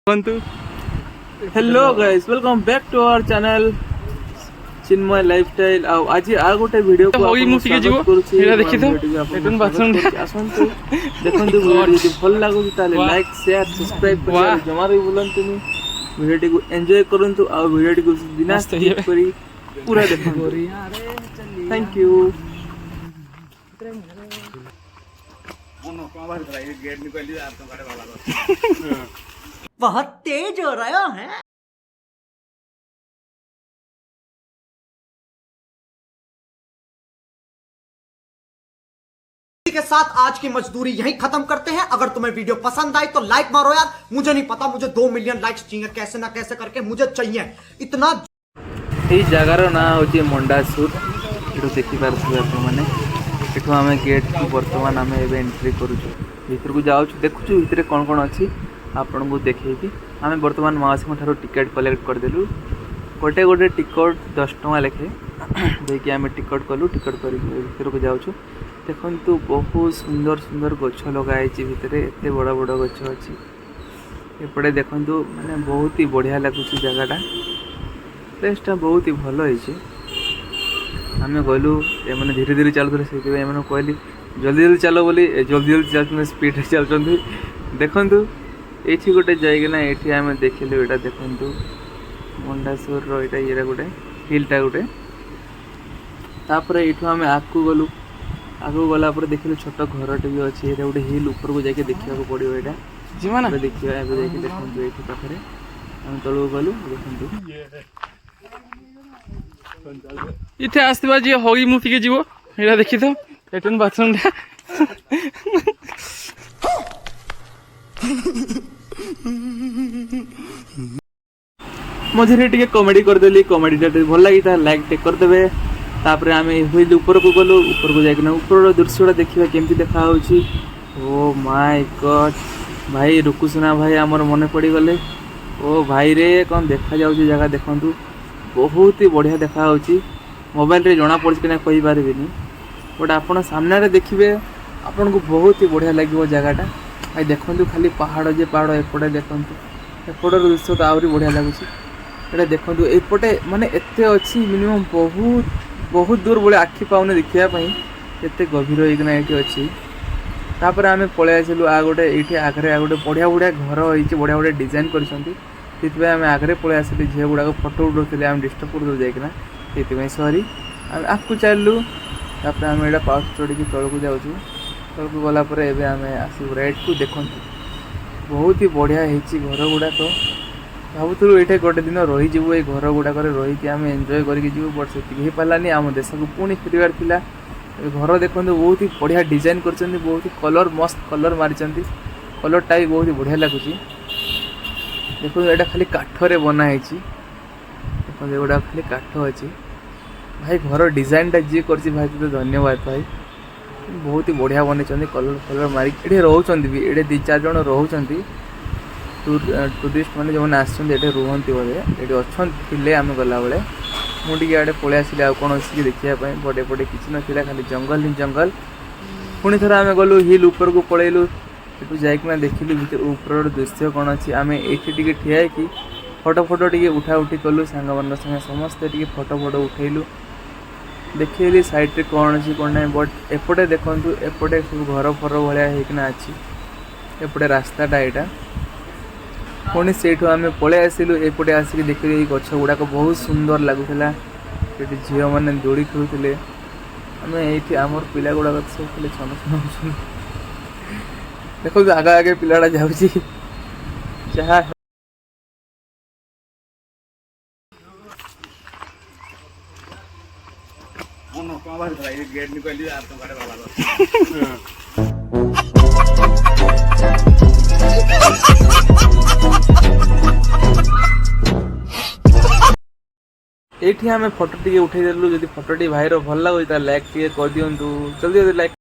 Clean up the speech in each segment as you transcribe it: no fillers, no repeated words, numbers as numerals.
Hello guys, welcome back to our channel Chinmay lifestyle. आज आ गोटे वीडियो को स्वागत करूछी। एटा देखि तो एटन बाथरूम आसंतु देखंतु वीडियो जदि भल लागो ताले लाइक शेयर सब्सक्राइब कर जमा भी बोलंतुनी वीडियो को एंजॉय करंतु आ वीडियो को बिना स्किप करी पूरा देखंतु। Thank you. बहुत तेज हो रहा है। के साथ आज की मजदूरी यहीं खत्म करते हैं। अगर तुम्हें वीडियो पसंद आई तो लाइक मारो यार। मुझे नहीं पता, मुझे 2 मिलियन लाइक्स चाहिए, कैसे ना कैसे करके मुझे चाहिए इतना। ये जगार ना हूँ मंडासुर। ये देखी पारे आप मैंने एठू आम गेट को बर्तमान आम एंट्री करुचु भर को जाऊँ देखुचु भितर कौन कौन अच्छी आपन को देखी। आम बर्तमान माउसी ठार टिकेट कलेक्ट करदेलु। गोटे गोटे टिकट 10 टଙ୍କା लेखे देखिए आम टिकट कलु। टिकट कर भर को जाऊँ देखु बहुत सुंदर सुंदर गछ लगाई भितर एत बड़ बड़ गछ अच्छी एपटे देखु मैंने बहुत ही बढ़िया लगुच जगटा प्लेसटा बहुत ही भल होती। आम गलु मैंने धीरे धीरे चलुते से कहली जल्दी जल्दी चलो बोली जल्दी जल्दी चलते स्पीड चलते देखु ये गोटे जाइना ये आम देखिलु यहाँ देखु मंडासुर रहा ये गोटे हिलटा गोटे तापर ये आम आगू गलु आगू गला देखिलु छोट घरटे भी अच्छे गोटे हिल ऊपर को जाके देखा पड़ो यहाँ जीवन देखिए देखते ये पाखे आम तलू गलु देखु इथे आसवा जी हगी मुतिके जीव एटा देखी तो एटन बाथरूम टा मझे टे कमेडी करदेली। कमेडी भल लगी लाइक टे करदे। तापर आम हुई ऊपर को गलु ऊपर को जाकर ऊपर दृश्य देखा केमती देखा। ओ माय गॉड भाई रुकुसुना भाई आमर मन पड़गले। ओ भाई रे कौन देखा जाऊँ जगह देखु बहुत ही बढ़िया देखा। मोबाइल रे जना पड़ी कि कही पारे बट आपड़ सामने देखिए आपन को बहुत ही बढ़िया लगे जगहटा। भाई देखु खाली पहाड़ जे पहाड़ एपटे देखु एपटर दृश्य तो आहरी बढ़िया लगुच। ये देखु एपटे माने एत अच्छी मिनिमम बहुत बहुत दूर बड़े आखि पाऊनी देखापी एत गभीर होना ये अच्छी। तापर आम पलि आसलु आ गोटे ये आगे आ गोटे बढ़िया बढ़िया घर होती बढ़िया बढ़िया डिजाइन कर आम आगे पलि आसिल झील गुड़ाक फटो उठाते आम डिस्टर्ब कर जाइना से सरी आम आगू चलू। तापर आम यहाँ पाउच चढ़ी तौक जाऊँ तौक गलापर एवं आम आसू राइट को देखु बहुत ही बढ़िया होती घर गुड़ाक। भावुलु ये गोटे दिन रहीजु ये घर गुड़ाक रही आम एंजॉय करके बट से पारानी आम देश को पुणी फेरबार थिला। घर देखते बहुत ही बढ़िया डिजाइन कर बहुत ही कलर मस्त कलर मारी कलरटा भी बहुत ही बढ़िया लगुच। देखो ये खाली काठरे बनाई देखो एगुड़ा खाली काठ अच्छी भाई घर डिजाइनटा जी कर भाई तो धन्यवाद भाई बहुत ही बढ़िया बनई कलर कलर मारिक ये रोचान भी ये 2-4 जन रोचान टूरिस्ट मैंने जो मैंने आसते रुहति बोधे ये अच्छा थे आम गला बेले मुझे इे पलि आसिली आ कौन अच्छी देखापी बट एपटे किसी ना खाली जंगल ही जंगल। पुणी थर आम गलु हिल ऊपर को पलैलु ये जाइना देखिलु भर ऊपर दृश्य कौन अच्छी आम ये ठिया कि फोटो फोटो टे उठा उठी कलु सांग मान संगे समस्ते टे फोटो फोटो उठेलु देखिए साइड कौन अच्छी कौन ना बट एपटे देखु एपटे सब घर फर भाया होना अच्छी एपटे रास्ताटा यहाँ पुणी से आम पलि आसलु एपटे आसिक देखिए गछ गुड़ाक बहुत सुंदर लगुला। ये झील मैंने दोड़ी खेलुले आम ये आमर पिला गुड़ाक सब खाली छन छन देखो आगे आगे पिलाटा जाऊँगी जहाँ गेट निकल ये आम फोटो टे उठे देलु जब फोटो टी भाई भल लगे लाइक टे कर दिंतु जल्दी जल्दी लाइक।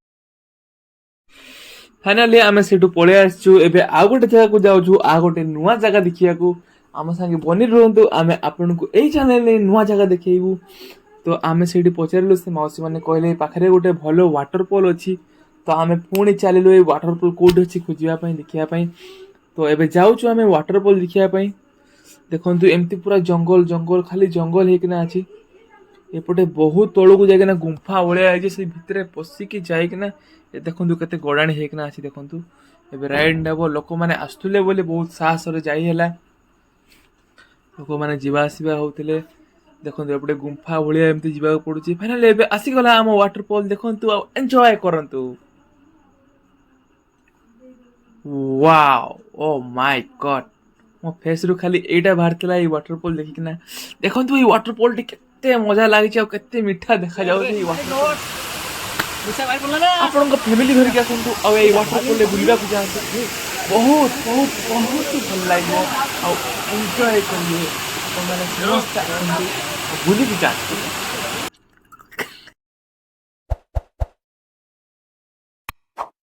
फाइनाली आम से पलि आसचु एबे आ गोटे जगह को जाऊँ आ गोटे नुआ जगह देखा आम संगे बनी रुहतु आम आपन को यही चैनल नुआ जगह देखू। तो आम से पचारू से मौसी मैंने कहले पाखे गोटे भल वाटरफॉल अच्छी तो आम पुणी चलू ये वाटरफॉल कौट अच्छी खोजापी देखापी तो एबे जाऊछु आमे वाटरफॉल देखिया पई देखंतु एमती पूरा जंगल जंगल खाली जंगल हेकिना अछि एपटे बहुत तळକୁ जायकिना गुंफा ओळिया आइजे से भितरे पसिकी जायकिना ए देखंतु केते गडाणी हेकिना अछि देखंतु एबे राइड नेबो लोक माने आस्तुले बोली बहुत साहस रे जाई हैला लोक माने जीवा आसीबा होतले देखंतु एपटे गुंफा ओळिया एमती जीवा पडुची फाइनली एबे आसी गला हम वाटरफॉल देखंतु आ एन्जॉय करंतु वाओ ओ माय गॉड मो फेस रु खाली एटा भारतला ई वाटरफॉल देखिकिना देखंतु ई वाटरफॉल टी केते मजा लागि छ केते मिठा देखा जाउ ई वाटरफॉल आपन को फैमिली धरि के आसंतु आ ई वाटरफॉल ले बुलिबा को जांतु बहुत बहुत बहुत भल लागियो आ एन्जॉय करियो अपन माने समस्त आसंतु बुली के जांतु